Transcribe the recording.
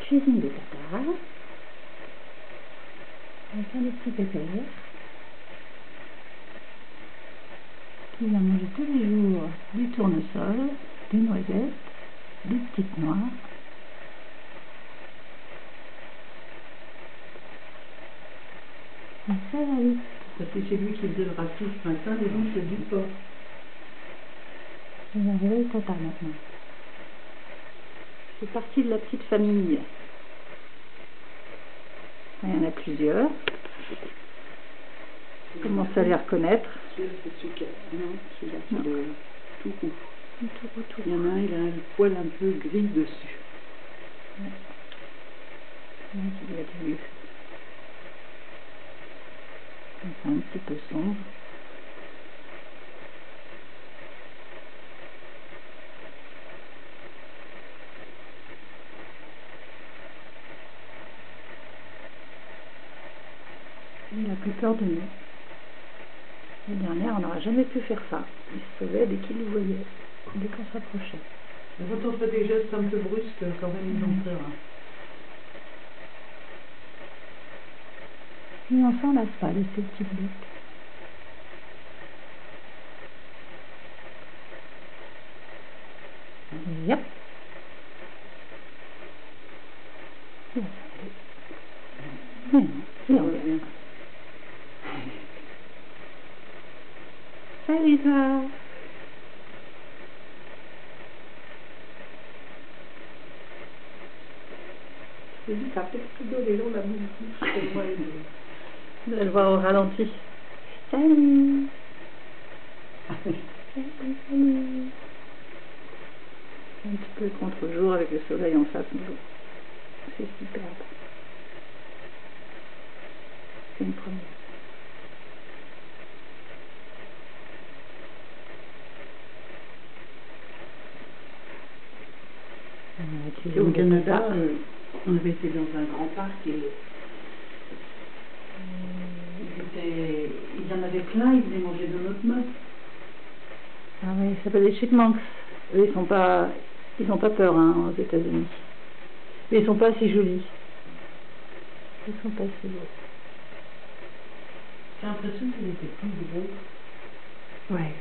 Cuisine de tata. Avec un des petits pépères. Qui va manger tous les jours du tournesol, des noisettes, des petites noix. Et ça va vite. Parce que c'est lui qui faisait le racisme ce matin, les gens se disent pas. Il va arriver le tata maintenant. C'est partie de la petite famille. Il y en a plusieurs. Je commence à les reconnaître. Celui-là, c'est celui qui a... Non, celui-là, c'est le tout roux. Tout. Il y en a un, il a un poil un peu gris dessus. Ouais. Il y a du vieux. C'est un petit peu sombre. Il a plus peur de nous. L'année dernière, on n'aurait jamais pu faire ça. Il se sauvait dès qu'il nous voyait, dès qu'on s'approchait. Mais quand on fait des gestes un peu brusques, quand même, ils ont peur. Hein. Mais on s'en lasse pas de ces petites bêtes. Yep. Salut toi. Je dis, ça fait plutôt les gens la musique. Je vais le voir au ralenti. Salut. Salut. Un petit peu contre-jour avec le soleil en face, mais bon, c'est superbe. C'est une première. Au Canada, on avait été dans un grand parc et ils en avaient plein, ils venaient manger de notre main. Ah oui, ça s'appelle les chipmunks. Eux, ils ont pas peur hein, aux États-Unis. Mais ils sont pas si jolis. Ils sont pas si beaux. J'ai l'impression qu'ils étaient plus gros. Ouais.